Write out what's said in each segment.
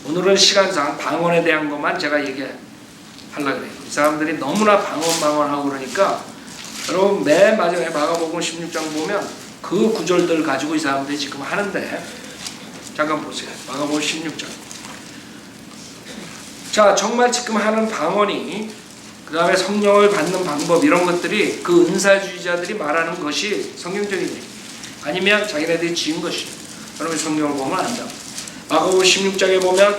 오늘은 시간상 방언에 대한 것만 제가 얘기하려고 그래요. 이 사람들이 너무나 방언하고 그러니까 여러분 맨 마지막에 마가복음 16장 보면 그 구절들 가지고 이 사람들이 지금 하는데 잠깐 보세요. 마가복음 16장. 자, 정말 지금 하는 방언이 그 다음에 성령을 받는 방법 이런 것들이 그 은사주의자들이 말하는 것이 성경적이니 아니면 자기네들이 지은 것이 여러분 성경을 보면 안다. 마가복음 16장에 보면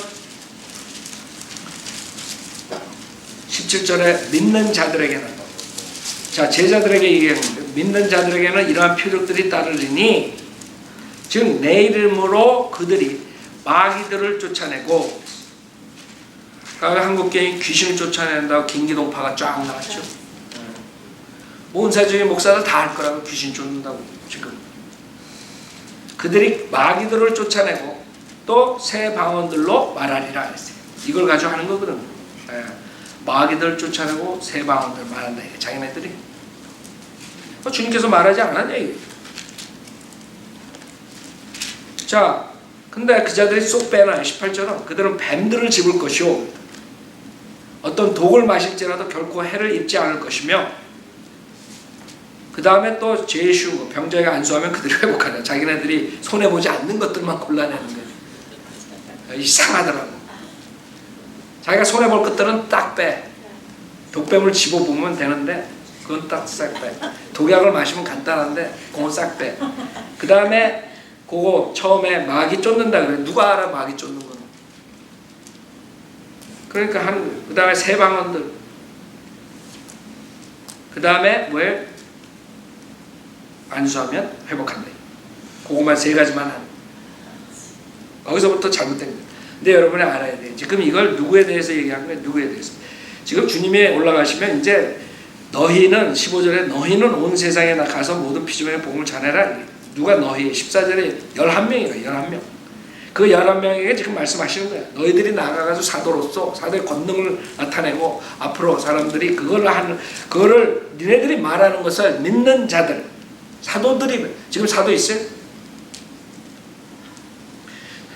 17절에 믿는 자들에게는 자 제자들에게 얘기하는데 믿는 자들에게는 이러한 표적들이 따르리니 즉 내 이름으로 그들이 마귀들을 쫓아내고 한국교회는 귀신을 쫓아낸다고 김기동파가 쫙 나왔죠. 은사적인 목사들 다 할 거라고 귀신 쫓는다고 지금 그들이 마귀들을 쫓아내고 또 새 방언들로 말하리라 했어요. 이걸 가지고 하는 거거든. 마귀들 쫓아내고 새 방언들 말한다. 자기네들이 주님께서 말하지 않았냐 이거. 자, 근데 그 자들이 쏙 빼놔요. 18절은 그들은 뱀들을 집을 것이요 어떤 독을 마실지라도 결코 해를 입지 않을 것이며 그 다음에 또 제일 쉬운 거 병자가 안수하면 그들이 회복하냐. 자기네들이 손해보지 않는 것들만 골라내는 거예요. 이상하더라고. 자기가 손해볼 것들은 딱 빼. 독뱀을 집어보면 되는데 그건 딱 싹 빼. 독약을 마시면 간단한데 그건 싹 빼. 그 다음에 그거 처음에 마귀 쫓는다 그래. 누가 알아 마귀 쫓는 거는. 그러니까 하는 거예요. 그 다음에 새 방언들. 그 다음에 뭐예요? 안수하면 회복한다. 그것만 세 가지만 하는 거예요. 거기서부터 잘못된 거예요. 근데 여러분이 알아야 돼요. 지금 이걸 누구에 대해서 얘기한 거예요? 누구에 대해서. 지금 주님이 올라가시면 이제 너희는 15절에 너희는 온 세상에 나가서 모든 피조물에 복음을 전해라. 누가 너희 14절에 11명이에요. 11명. 그 11명에게 지금 말씀하시는 거예요. 너희들이 나가가지고 사도로서 사도의 권능을 나타내고 앞으로 사람들이 그거를 니네들이 말하는 것을 믿는 자들 사도들이 지금 사도 있어요?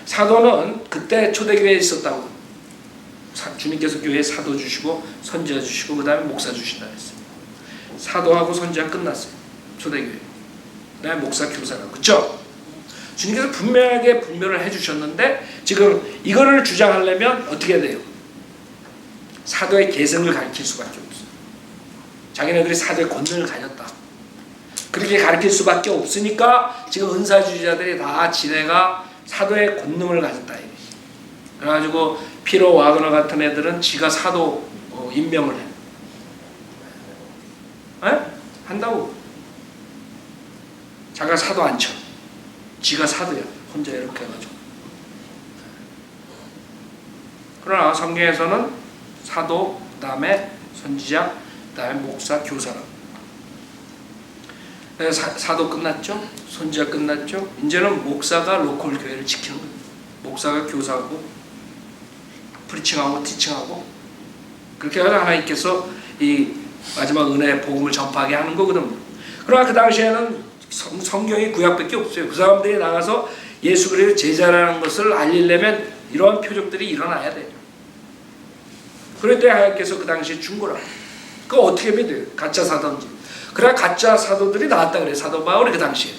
사도는 그때 초대교회에 있었다고. 주님께서 교회에 사도 주시고 선지자 주시고 그 다음에 목사 주신다 했어요. 사도하고 선지자 끝났어요. 초대교회. 그 다음에 목사 교사라고. 그쵸? 주님께서 분명하게 분별을 해주셨는데 지금 이거를 주장하려면 어떻게 돼요? 사도의 계승을 가르칠 수밖에 없어요. 자기네들이 사도의 권능을 가졌다. 그렇게 가르칠 수밖에 없으니까 지금 은사주의자들이 다 지네가 사도의 권능을 가졌다. 그래가지고 피로 와그너 같은 애들은 지가 사도 임명을 해. 한다고. 자가 사도 안 쳐. 지가 사도야. 혼자 이렇게 해가지고. 그러나 성경에서는 사도, 그 다음에 선지자, 그 다음에 목사, 교사라고. 사도 끝났죠? 선지자 끝났죠? 이제는 목사가 로컬 교회를 지키는 거예요. 목사가 교사하고 프리칭하고 티칭하고 그렇게 해서 하나님께서 이 마지막 은혜의 복음을 전파하게 하는 거거든요. 그러나 그 당시에는 성경이 구약밖에 없어요. 그 사람들이 나가서 예수 그리스도의 제자라는 것을 알리려면 이러한 표적들이 일어나야 돼요. 그럴 때 하나님께서 그 당시에 준 거라. 그거 어떻게 믿어요? 가짜 사도인지. 그래 가짜 사도들이 나왔다 그래요. 사도 바울이 그 당시에.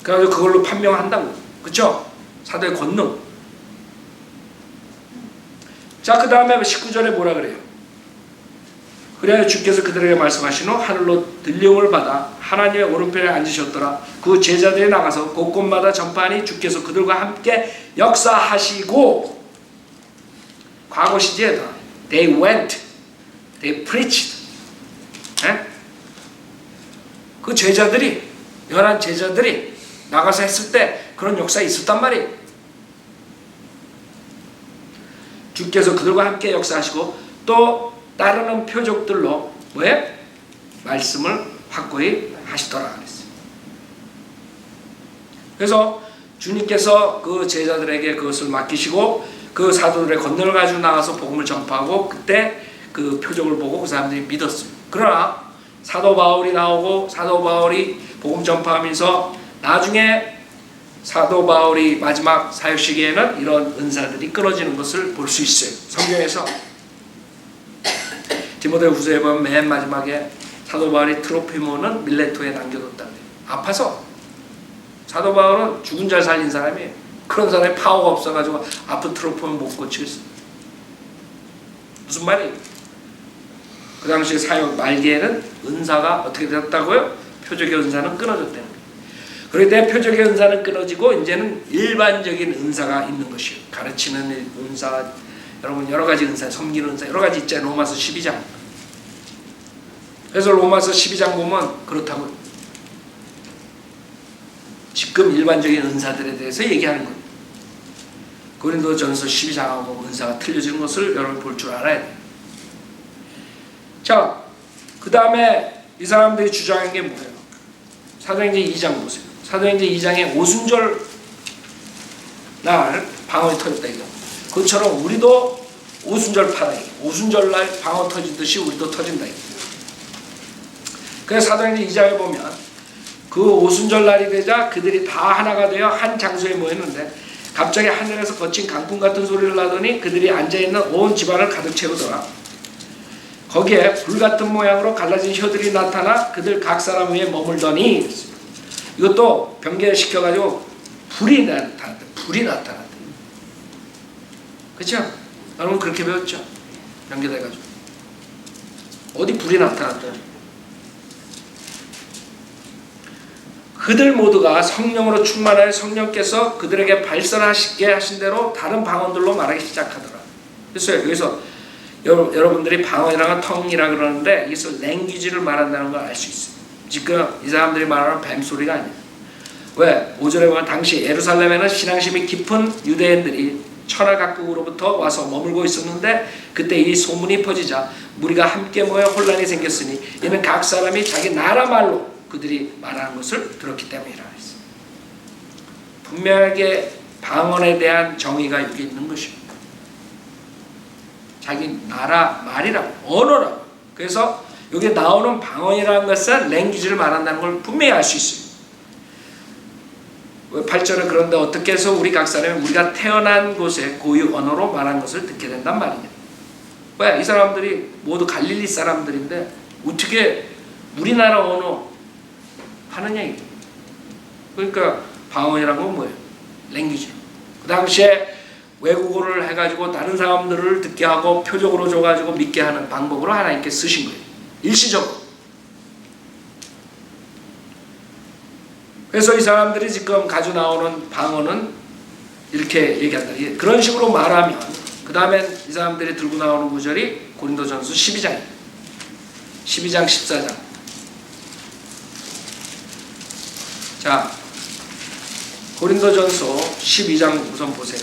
그래서 그걸로 판명한다고. 그쵸? 사도의 권능. 자, 그 다음에 19절에 뭐라 그래요? 그래야 주께서 그들에게 말씀하신 후 하늘로 들림을 받아 하나님의 오른편에 앉으셨더라. 그 제자들이 나가서 곳곳마다 전파하니 주께서 그들과 함께 역사하시고 과거 시제다. They went, they preached. 그 제자들이 11 제자들이 나가서 했을 때 그런 역사가 있었단 말이에요. 주께서 그들과 함께 역사하시고 또 따르는 표적들로 왜? 말씀을 확고히 하시더라 그랬어요. 그래서 주님께서 그 제자들에게 그것을 맡기시고 그 사도들의 권능을 가지고 나가서 복음을 전파하고 그때 그 표적을 보고 그 사람들이 믿었어요. 그러나 사도 바울이 나오고 사도 바울이 복음 전파하면서 나중에 사도 바울이 마지막 사역 시기에는 이런 은사들이 끊어지는 것을 볼 수 있어요. 성경에서 디모데후서에 보면 맨 마지막에 사도 바울이 트로피모는 밀레토에 남겨뒀다. 아파서. 사도 바울은 죽은 자 살린 사람이에요. 그런 사람이 파워가 없어가지고 아픈 트로피모 못 고치겠어. 무슨 말이에요? 그 당시 사역 말기에는 은사가 어떻게 되었다고요? 표적의 은사는 끊어졌다는 거예요. 그럴 때 표적의 은사는 끊어지고 이제는 일반적인 은사가 있는 것이에요. 가르치는 은사, 여러분 여러 가지 은사, 섬기는 은사 여러 가지 있잖아요. 로마서 12장. 그래서 로마서 12장 보면 그렇다고 지금 일반적인 은사들에 대해서 얘기하는 거예요. 고린도전서 12장하고 은사가 틀려지는 것을 여러분 볼 줄 알아야 돼요. 자, 그 다음에 이 사람들이 주장한 게 뭐예요? 사도행전 2장 보세요. 사도행전 2장에 오순절 날 방언이 터졌다 이거. 그것처럼 우리도 오순절 파다 이거. 오순절 날 방언 터지듯이 우리도 터진다 이거. 그래서 사도행전 2장에 보면 그 오순절 날이 되자 그들이 다 하나가 되어 한 장소에 모였는데 갑자기 하늘에서 거친 강풍 같은 소리를 나더니 그들이 앉아있는 온 집안을 가득 채우더라. 거기에 불같은 모양으로 갈라진 혀들이 나타나 그들 각 사람 위에 머물더니 이것도 변개시켜가지고 불이 나타났다. 불이 나타났다. 그렇죠? 여러분 그렇게 배웠죠? 변개돼가지고 어디 불이 나타났다. 그들 모두가 성령으로 충만하여 성령께서 그들에게 발설하시게 하신 대로 다른 방언들로 말하기 시작하더라. 그래서 여기서 여러분들이 방언이라는 텅이라 그러는데 여기서 랭귀지를 말한다는 걸 알 수 있어요. 지금 이 사람들이 말하는 뱀소리가 아니에요. 왜? 5절에 보면 당시 예루살렘에는 신앙심이 깊은 유대인들이 천하 각국으로부터 와서 머물고 있었는데 그때 이 소문이 퍼지자 무리가 함께 모여 혼란이 생겼으니 이는 각 사람이 자기 나라 말로 그들이 말하는 것을 들었기 때문이라 했어요. 분명하게 방언에 대한 정의가 여기 있는 것입니다. 자기 나라 말이라고, 언어라고. 그래서 여기 나오는 방언이라는 것은 랭귀지를 말한다는 걸 분명히 알 수 있어요. 8절은 그런데 어떻게 해서 우리 각 사람이 우리가 태어난 곳에 고유 언어로 말한 것을 듣게 된단 말이냐. 왜? 이 사람들이 모두 갈릴리 사람들인데 어떻게 우리나라 언어 하느냐 이거. 그러니까 방언이란 건 뭐예요? 랭귀지. 그 당시에 외국어를 해가지고 다른 사람들을 듣게 하고 표적으로 줘가지고 믿게 하는 방법으로 하나님께 쓰신 거예요. 일시적으로. 그래서 이 사람들이 지금 가지고 나오는 방언은 이렇게 얘기한다. 그런 식으로 말하면 그 다음에 이 사람들이 들고 나오는 구절이 고린도전서 12장입니다. 12장 14장. 자, 고린도전서 12장 우선 보세요.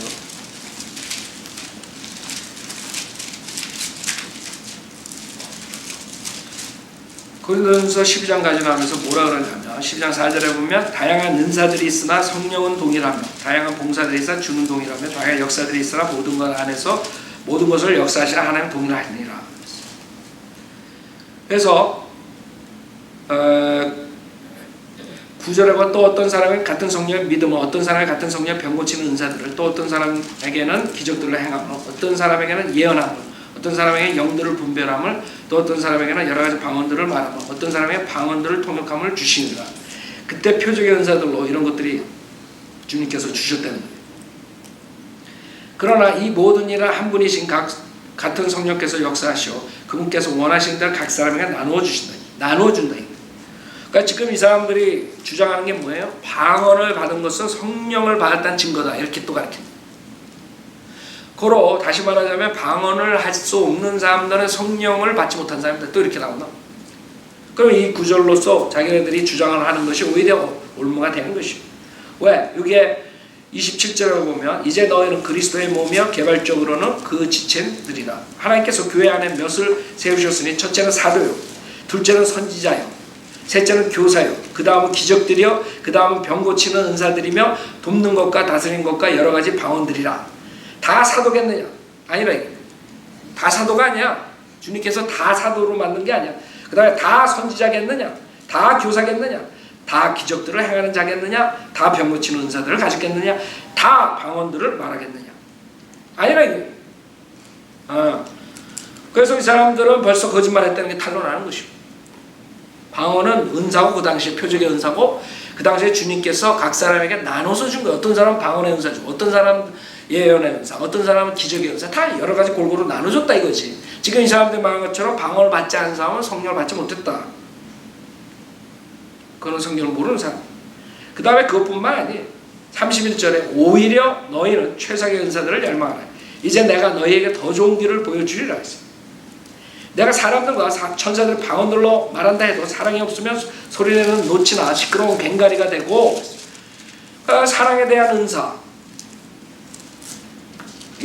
고린도전서 12장 가져가면서 뭐라 그러냐면 12장 4절에 보면 다양한 은사들이 있으나 성령은 동일하며 다양한 봉사들이 있으나 주는 동일하며 다양한 역사들이 있으나 모든 것 안에서 모든 것을 역사하시는 하나님 동일하니라. 그래서 9절에 보면 또 어떤 사람은 같은 성령의 믿음을, 어떤 사람은 같은 성령의 병 고치는 은사들을, 또 어떤 사람에게는 기적들을 행함을, 어떤 사람에게는 예언함을, 어떤 사람에게 영들을 분별함을, 또 어떤 사람에게는 여러 가지 방언들을 말함을, 어떤 사람에게 방언들을 통역함을 주시니라. 그때 표적의 은사들로 이런 것들이 주님께서 주셨다는 거예요. 그러나 이 모든 일은 한 분이신 같은 성령께서 역사하시오 그분께서 원하시는 대로 각 사람에게 나누어 주신다. 나누어 준다. 그러니까 지금 이 사람들이 주장하는 게 뭐예요? 방언을 받은 것은 성령을 받았다는 증거다. 이렇게 또 가르칩니다. 고로 다시 말하자면 방언을 할 수 없는 사람들은 성령을 받지 못한 사람들 또 이렇게 나온다. 그럼 이 구절로서 자기네들이 주장을 하는 것이 오히려 올무가 되는 것이에요. 왜? 이게 27절에 보면 이제 너희는 그리스도의 몸이여 개발적으로는 그 지체들이라. 하나님께서 교회 안에 몇을 세우셨으니 첫째는 사도요, 둘째는 선지자요, 셋째는 교사요, 그 다음은 기적들이요, 그 다음은 병 고치는 은사들이며 돕는 것과 다스리는 것과 여러 가지 방언들이라. 다 사도겠느냐? 아니라 다 사도가 아니야. 주님께서 다 사도로 만든 게 아니야. 그 다음에 다 선지자겠느냐? 다 교사겠느냐? 다 다 기적들을 행하는 자겠느냐? 다 병 고치는 은사들을 가졌겠느냐? 다 방언들을 말하겠느냐? 아니라 이거예요. 그래서 이 사람들은 벌써 거짓말했다는 게 탄로나는 것이고, 방언은 은사고, 그 당시에 표적의 은사고, 그 당시에 주님께서 각 사람에게 나눠서 준 거예요. 어떤 사람은 방언의 은사 주고, 어떤 사람은 예언의 은사, 어떤 사람은 기적의 은사, 다 여러 가지 골고루 나눠줬다 이거지. 지금 이 사람들 말한 것처럼 방언을 받지 않은 사람은 성령을 받지 못했다. 그거는 성경을 모르는 사람. 그 다음에 그것뿐만 아니에요. 31절에 오히려 너희는 최상의 은사들을 열망하라. 이제 내가 너희에게 더 좋은 길을 보여주리라 했어요. 내가 사람들과 천사들 방언들로 말한다 해도 사랑이 없으면 소리내는 노치나 시끄러운 괭가리가 되고, 사랑에 대한 은사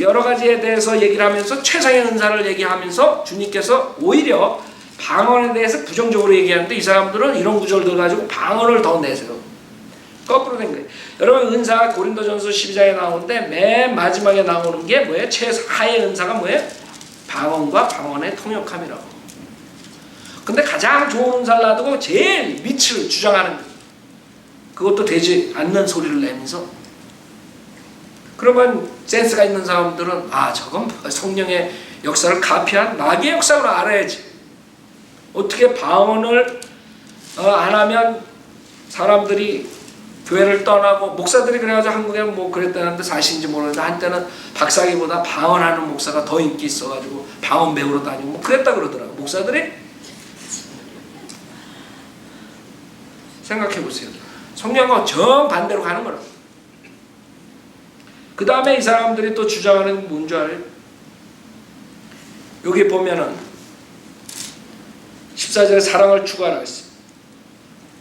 여러 가지에 대해서 얘기를 하면서 최상의 은사를 얘기하면서 주님께서 오히려 방언에 대해서 부정적으로 얘기하는데, 이 사람들은 이런 구절들 가지고 방언을 더 내세요. 거꾸로 된 거예요. 여러분, 은사가 고린도전서 12장에 나오는데 맨 마지막에 나오는 게 뭐예요? 최하의 은사가 뭐예요? 방언과 방언의 통역함이라고. 근데 가장 좋은 은사를 놔두고 제일 밑을 주장하는 거예요. 그것도 되지 않는 소리를 내면서. 그러면 센스가 있는 사람들은 저건 성령의 역사를 가피한 마귀의 역사로 알아야지. 어떻게 방언을 안 하면 사람들이 교회를 떠나고, 목사들이 그래가지고 한국에는 뭐 그랬다는데 사실인지 모르는데, 한때는 박사기보다 방언하는 목사가 더 인기 있어가지고 방언 배우러 다니고 뭐 그랬다 그러더라고. 목사들이 생각해보세요. 성령과 정반대로 가는 거라고. 그 다음에 이 사람들이 또 주장하는 뭔 줄 알아요? 여기 보면은 14절에 사랑을 추구하라 했어요.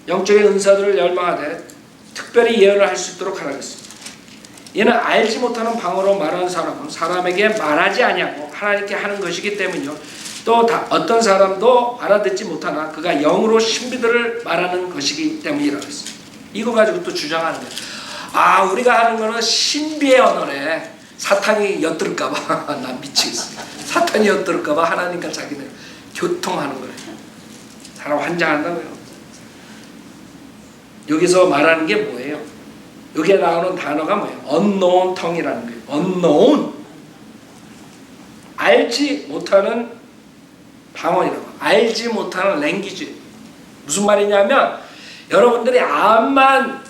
영적인 은사들을 열망하되 특별히 예언을 할 수 있도록 하라 했습니다. 이는 알지 못하는 방언으로 말하는 사람은 사람에게 말하지 아니하고 하나님께 하는 것이기 때문이요, 또 어떤 사람도 알아듣지 못하나 그가 영으로 신비들을 말하는 것이기 때문이라고 했습니다. 이거 가지고 또 주장하는 거예요. 우리가 하는 거는 신비의 언어래. 사탄이 엿들을까봐 나 미치겠어. 사탄이 엿들을까봐 하나님과 자기는 교통하는 거래. 사람 환장한다고요. 여기서 말하는 게 뭐예요? 여기에 나오는 단어가 뭐예요? unknown tongue이라는 거예요. unknown. 알지 못하는 방언이라고. 알지 못하는 랭귀지. 무슨 말이냐면, 여러분들이 암만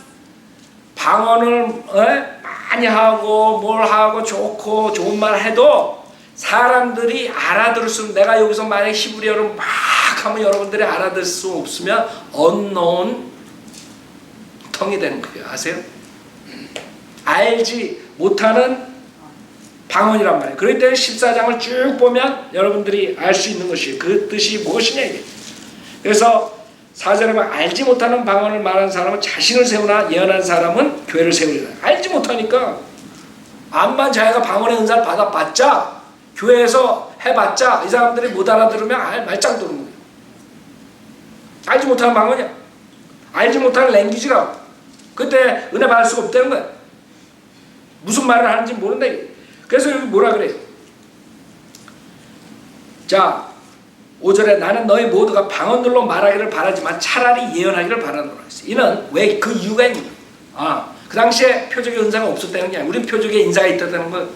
방언을 많이 하고 뭘 하고 좋고 좋은 말 해도 사람들이 알아들을 수, 내가 여기서 만약에 히브리어를 막 하면 여러분들이 알아들 수 없으면 unknown tongue이 되는 거예요. 아세요? 알지 못하는 방언이란 말이에요. 그럴 때 14장을 쭉 보면 여러분들이 알 수 있는 것이에요. 그 뜻이 무엇이냐 이게. 그래서 4절에 보면 알지 못하는 방언을 말하는 사람은 자신을 세우나 예언하는 사람은 교회를 세우리라. 알지 못하니까 암만 자기가 방언의 은사를 받아봤자, 교회에서 해봤자 이 사람들이 못 알아들으면 말짱 도는 거예요. 알지 못하는 방언이야. 알지 못하는 랭귀지라고. 그때 은혜 받을 수가 없다는 거야. 무슨 말을 하는지 모른다. 그래서 여기 뭐라 그래요? 자, 5절에 나는 너희 모두가 방언들로 말하기를 바라지만 차라리 예언하기를 바라노라 했어요. 이는 왜 그 이유가 있는 거예요. 그 당시에 표적의 은사가 없었다는 게 아니라, 우린 표적의 인사가 있다는 걸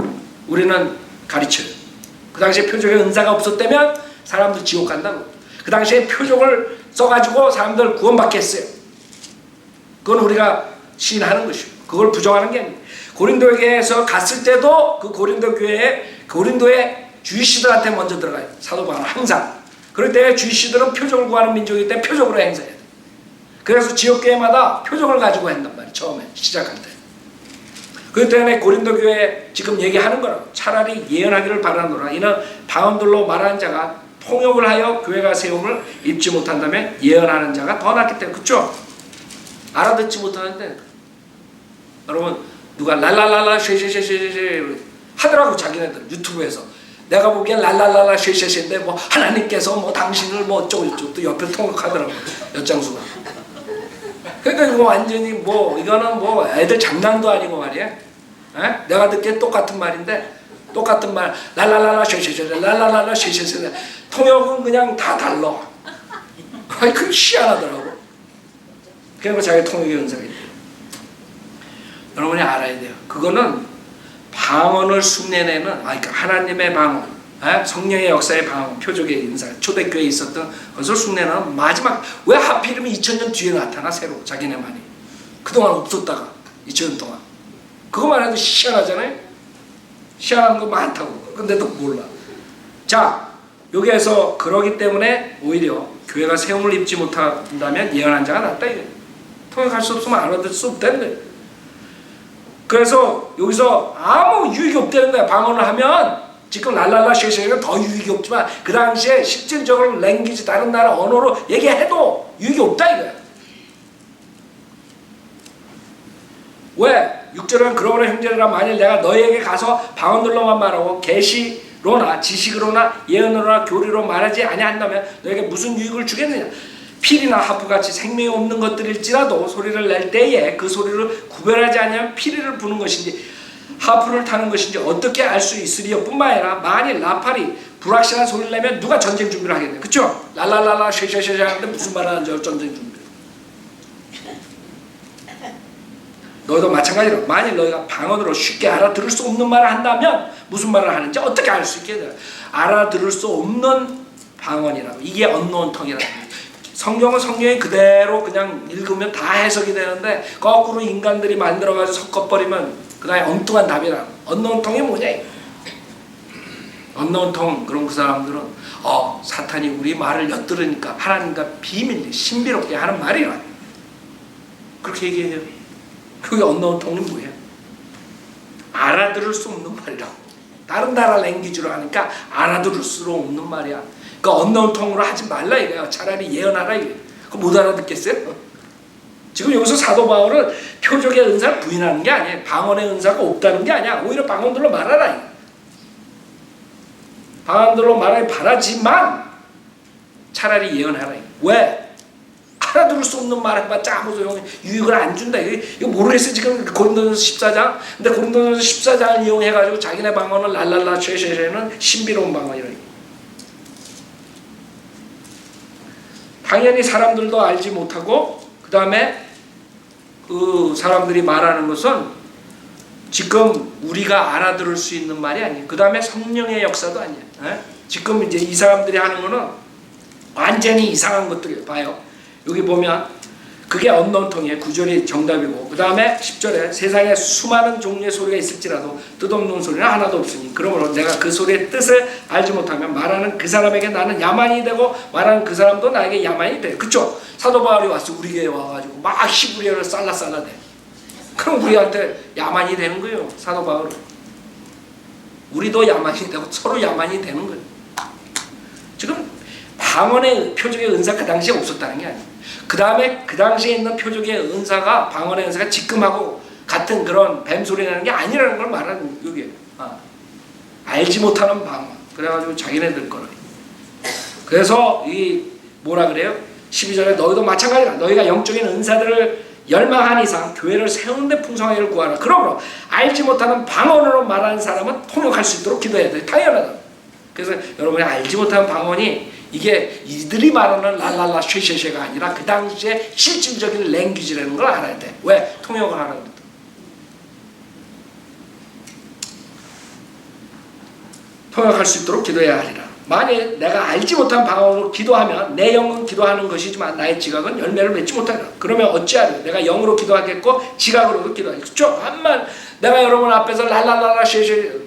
우리는 가르쳐요. 그 당시에 표적의 은사가 없었다면 사람들 지옥 간다고. 그 당시에 표적을 써가지고 사람들 구원받게 했어요. 그건 우리가 시인하는 것이고, 그걸 부정하는 게 아니에요. 고린도에게서 갔을 때도 그 고린도 교회에, 고린도의 주이시들한테 먼저 들어가요. 사도 바울은 항상. 그럴 때 주이시들은 표적을 구하는 민족이기 때문에 표적으로 행사해야 돼. 그래서 지역교회마다 표적을 가지고 한단 말이에요. 처음에 시작할 때. 그렇기 때문에 고린도 교회에 지금 얘기하는 거라고. 차라리 예언하기를 바라노라. 이는 방언들로 말하는 자가 통역을 하여 교회가 세움을 입지 못한다면 예언하는 자가 더 낫기 때문에. 그렇죠? 알아듣지 못하는데 여러분, 누가 랄랄랄라 쉐쉐쉐쉐쉐 하더라고. 자기네들 유튜브에서. 내가 보기엔 랄랄랄라 쉐쉐쉐인데 뭐 하나님께서 뭐 당신을 뭐 어쩌고 저쩌고 또 옆에 통역하더라고. 엿장수가. 그러니까 이거 완전히 뭐 이거는 뭐 애들 장난도 아니고 말이야. 내가 듣기엔 똑같은 말인데, 똑같은 말 랄랄랄라 쉐쉐쉐 랄랄랄라 쉐쉐쉐 통역은 그냥 다 달라. 아이 그 희한하더라고. 그냥 자기 통역의 은사가 있대요. 여러분이 알아야 돼요. 그거는 방언을 흉내내는, 그러니까 하나님의 방언, 성령의 역사의 방언, 표적의 인사, 초대교회에 있었던 것을 흉내내는 마지막. 왜 하필이면 2000년 뒤에 나타나 새로 자기네만이. 그동안 없었다가 2000년 동안. 그거만 해도 희한하잖아요. 희한한 거 많다고. 근데도 몰라. 자, 여기에서 그러기 때문에 오히려 교회가 세움을 입지 못한다면 예언한 자가 낫다 이거예요. 통역할 수 없으면 알아들 수 없다는 거예요. 그래서 여기서 아무 유익이 없다는 거야. 방언을 하면 지금 랄랄라 쉐쉐가 더 유익이 없지만 그 당시에 실질적으로 랭귀지 다른 나라 언어로 얘기해도 유익이 없다 이거야. 왜? 6절은 그러므로 형제들아 만일 내가 너희에게 가서 방언들로만 말하고 계시로나 지식으로나 예언으로나 교리로 말하지 아니한다면 너에게 무슨 유익을 주겠느냐. 필이나 하프같이 생명이 없는 것들일지라도 소리를 낼 때에 그 소리를 구별하지 않으면 피리를 부는 것인지 하프를 타는 것인지 어떻게 알 수 있으리요. 뿐만 아니라 만일 나팔이 불확실한 소리를 내면 누가 전쟁 준비를 하겠냐. 그쵸? 랄랄랄라 쉐쉐쉐쉐 하는데 무슨 말 하는지 전쟁 준비. 너희도 마찬가지로 만일 너희가 방언으로 쉽게 알아들을 수 없는 말을 한다면 무슨 말을 하는지 어떻게 알 수 있겠냐. 알아들을 수 없는 방언이라고. 이게 언노운 텅이라고. 성경은 성경이 그대로 그냥 읽으면 다 해석이 되는데 거꾸로 인간들이 만들어가지고 섞어버리면 그 다음에 엉뚱한 답이라고. 언노운 텅이 뭐냐. 언노운 텅. 그럼 그 사람들은 사탄이 우리 말을 엿들으니까 하나님과 비밀리 신비롭게 하는 말이라 그렇게 얘기해요. 그게 언노운 텅이 뭐예요? 알아들을 수 없는 말이라고. 다른 나라 랭귀지로 하니까 알아들을 수 없는 말이야. 그러니까 언노운 텅으로 하지 말라 이거야. 차라리 예언하라 이거야. 그거 못 알아듣겠어요? 지금 여기서 사도 바울은 표적의 은사를 부인하는 게 아니에요. 방언의 은사가 없다는 게 아니야. 오히려 방언들로 말하라 이거야. 방언들로 말하기 바라지만 차라리 예언하라 이거야. 왜? 알아들을 수 없는 말 해봤자 아무 소용 유익을 안 준다. 이거 모르겠어요. 지금 고린도전서 14장. 근데 고린도전서 14장을 이용해가지고 자기네 방언을 랄랄라 쉐쉐쉐는 신비로운 방언이라. 당연히 사람들도 알지 못하고 그 다음에 그 사람들이 말하는 것은 지금 우리가 알아들을 수 있는 말이 아니에요. 그 다음에 성령의 역사도 아니에요. 지금 이제 이 사람들이 하는 거는 완전히 이상한 것들이에요. 봐요. 여기 보면 그게 언노운 텅이에요. 9절이 정답이고 그 다음에 10절에 세상에 수많은 종류의 소리가 있을지라도 뜻없는 소리는 하나도 없으니 그러므로 내가 그 소리의 뜻을 알지 못하면 말하는 그 사람에게 나는 야만이 되고 말하는 그 사람도 나에게 야만이 돼. 그쵸? 사도 바울이 왔어. 우리 교회에 와가지고 막 히브리어를 쌀라쌀라대. 그럼 우리한테 야만이 되는 거예요. 사도 바울은. 우리도 야만이 되고 서로 야만이 되는 거예요. 지금 방언의 표적의 은사 그 당시에 없었다는 게 아니에요. 그 다음에 그 당시에 있는 표적의 은사가 방언의 은사가 지금하고 같은 그런 뱀소리 나는 게 아니라는 걸 말하는 여기에. 알지 못하는 방언. 그래가지고 자기네들 거라. 그래서 이 뭐라 그래요? 12절에 너희도 마찬가지라. 너희가 영적인 은사들을 열망한 이상 교회를 세우는데 풍성하기를 구하라. 그러므로 알지 못하는 방언으로 말하는 사람은 통역할 수 있도록 기도해야 돼. 당연하다. 그래서 여러분이 알지 못하는 방언이 이게 이들이 말하는 랄랄라 쉐쉐쉐가 아니라 그 당시에 실질적인 랭귀지라는 걸 알아야 돼. 왜? 통역을 하라고 그랬다. 통역할 수 있도록 기도해야 하리라. 만일 내가 알지 못한 방언으로 기도하면 내 영은 기도하는 것이지만 나의 지각은 열매를 맺지 못하리라. 그러면 어찌하리요? 내가 영으로 기도하겠고 지각으로도 기도하겠죠. 그렇죠? 암만 내가 여러분 앞에서 랄랄랄라 쉐쉐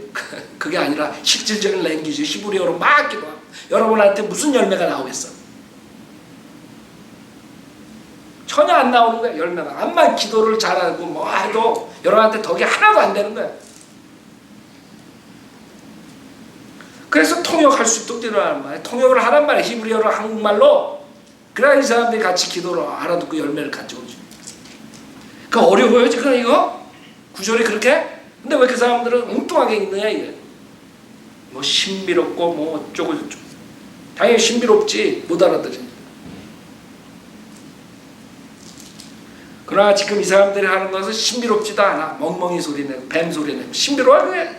그게 아니라 실질적인 랭귀지 히브리어로 막 기도하고 여러분한테 무슨 열매가 나오겠어? 전혀 안 나오는 거야. 열매가. 암만 기도를 잘하고 뭐 해도 여러분한테 덕이 하나도 안 되는 거야. 그래서 통역할 수 있도록 기도하는 말이야. 통역을 하란 말이야. 히브리어로 한국말로. 그래야 이 사람들이 같이 기도를 알아듣고 열매를 가져오지. 그 어려워요 지금 이거? 구절이 그렇게? 근데 왜 그 사람들은 엉뚱하게 읽느냐 이게. 뭐 신비롭고 뭐 어쩌고 저쩌고. 당연히 신비롭지 못 알아들으니까. 그러나 지금 이 사람들이 하는 것은 신비롭지도 않아. 멍멍이 소리 내고 뱀 소리 내고 신비로워 그게.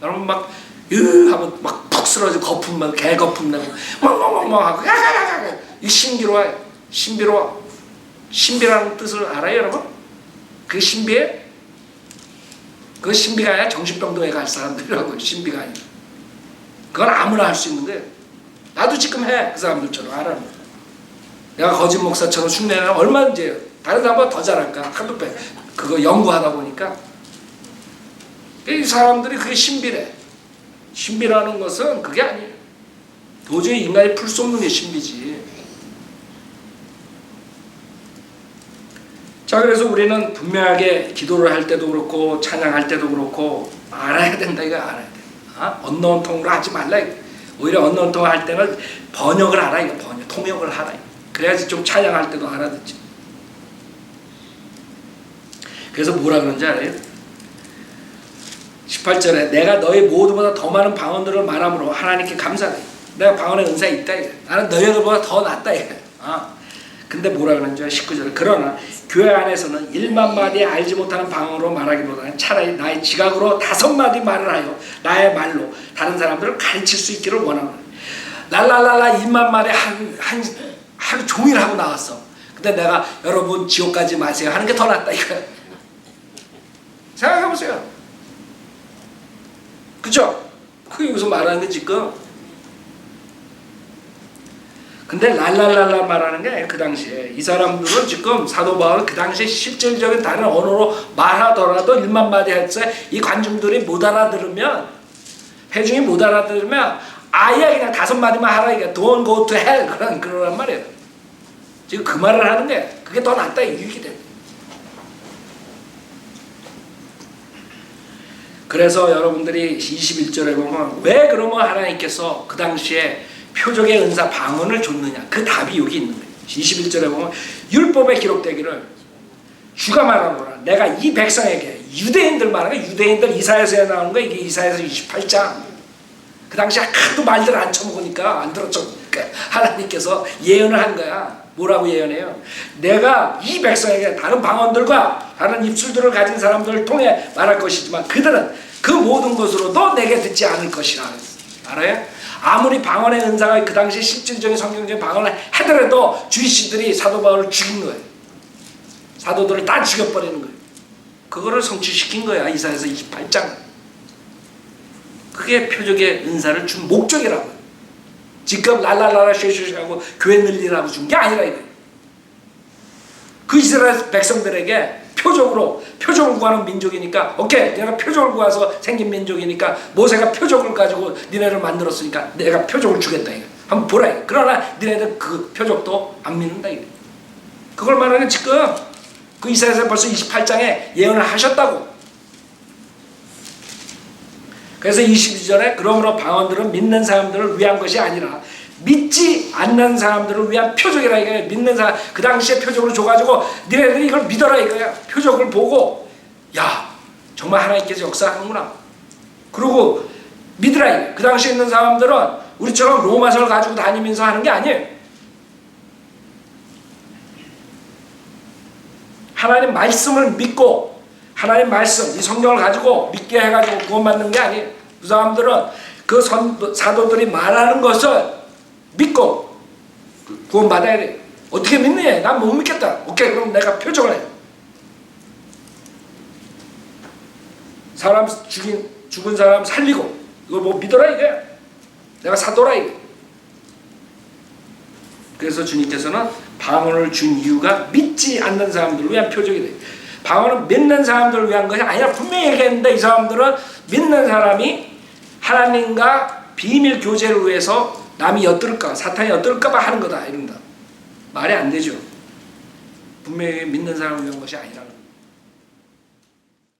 여러분 막 하면 막 푹 쓰러지고 거품 막 개 거품 내고 멍멍멍멍 하고 이 신비로워. 신비로워. 신비라는 뜻을 알아요, 여러분? 그 신비에 그 신비가 아니라 정신병동에 갈 사람들이라고요. 신비가 아니라. 그건 아무나 할 수 있는 거예요. 나도 지금 해. 그 사람들처럼 알아. 내가 거짓 목사처럼 흉내내면 얼마든지 다른 사람보다 더 잘할까? 한두 배. 그거 연구하다 보니까 이 사람들이 그게 신비래. 신비라는 것은 그게 아니에요. 도저히 인간이 풀 수 없는 게 신비지. 자, 그래서 우리는 분명하게 기도를 할 때도 그렇고 찬양할 때도 그렇고 알아야 된다. 이거 알아야 돼. 언어원 통으로 하지 말라. 오히려 언어원 통을 할 때는 번역을 하라. 이거 통역을 하라. 그래야지 좀 찬양할 때도 알아듣지. 그래서 뭐라 그런지 알아요? 18절에 내가 너희 모두보다 더 많은 방언들을 말함으로 하나님께 감사해. 내가 방언의 은사에 있다. 이게. 나는 너희들보다 더 낫다. 이게. 근데 뭐라 그러는지 19절에 그러나 교회 안에서는 1만 마디 알지 못하는 방언으로 말하기보다는 차라리 나의 지각으로 5마디 말을 하여 나의 말로 다른 사람들을 가르칠 수 있기를 원하노라. 랄랄랄라 1만 마디 하루 종일 하고 나왔어. 근데 내가 여러분 지옥 가지 마세요 하는 게 더 낫다 이거야. 생각해보세요. 그죠? 그게 여기서 말하는 게 지금. 근데 랄랄랄라 말하는 게 그 당시에 이 사람들은 지금 사도 바울은 그 당시에 실질적인 다른 언어로 말하더라도 1만 마디 했을 때 이 관중들이 못 알아들으면 회중이 못 알아들으면 아예 그냥 5마디만 하라 이게 Don't go to hell 그러란 말이에요. 지금 그 말을 하는 게 그게 더 낫다 유익이 돼. 그래서 여러분들이 21절에 보면 왜 그러면 하나님께서 그 당시에 표적의 은사 방언을 줬느냐 그 답이 여기 있는 거예요. 21절에 보면 율법에 기록되기를 주가 말하노라 내가 이 백성에게 유대인들 말하는 거 유대인들 이사야서에 나오는 거 이게 이사야서 28장 그 당시에 하도 말들 안 쳐먹으니까 안 들어쳐먹으니까 하나님께서 예언을 한 거야. 뭐라고 예언해요? 내가 이 백성에게 다른 방언들과 다른 입술들을 가진 사람들을 통해 말할 것이지만 그들은 그 모든 것으로도 내게 듣지 않을 것이라. 알아요? 아무리 방언의 은사가 그 당시 실질적인 성경적인 방언을 하더라도 주이시들이 사도 바울을 죽인 거예요. 사도들을 다 죽여버리는 거예요. 그거를 성취시킨 거야. 이사야서 28장. 그게 표적의 은사를 준 목적이라고요. 지금 랄랄랄라 쉐쉐쉐하고 교회 늘리라고 준 게 아니라 이거예요. 그 이스라엘 백성들에게 표적을 구하는 민족이니까 오케이 내가 표적을 구해서 생긴 민족이니까 모세가 표적을 가지고 니네를 만들었으니까 내가 표적을 주겠다 이거. 한번 보라 이거. 그러나 니네들 그 표적도 안 믿는다 이거. 그걸 말하는 지금 그 이사야서 벌써 28장에 예언을 하셨다고. 그래서 22절에 그러므로 방언들은 믿는 사람들을 위한 것이 아니라 믿지 않는 사람들을 위한 표적이라 이거야. 믿는 사람 그 당시에 표적을 줘가지고 니네들이 이걸 믿어라 이거야. 표적을 보고 야 정말 하나님께서 역사하는구나. 그리고 믿으라 이거야. 그 당시에 있는 사람들은 우리처럼 로마서를 가지고 다니면서 하는 게 아니에요. 하나님 말씀을 믿고 하나님 말씀 이 성경을 가지고 믿게 해가지고 구원받는 게 아니에요. 그 사람들은 그 사도들이 말하는 것을 믿고 구원받아야 돼. 어떻게 믿느냐? 난 못 믿겠다. 오케이 그럼 내가 표적을 해. 사람 죽은 사람 살리고 이걸 뭐 믿어라 이게. 내가 사도라 이게. 그래서 주님께서는 방언을 준 이유가 믿지 않는 사람들을 위한 표적이 돼. 방언은 믿는 사람들을 위한 것이 아니라 분명히 얘기했는데 이 사람들은 믿는 사람이 하나님과 비밀 교제를 위해서 남이 엿들을까 사탄이 엿들을까 봐 하는 거다 이런다. 말이 안 되죠. 분명히 믿는 사람을 위한 것이 아니라는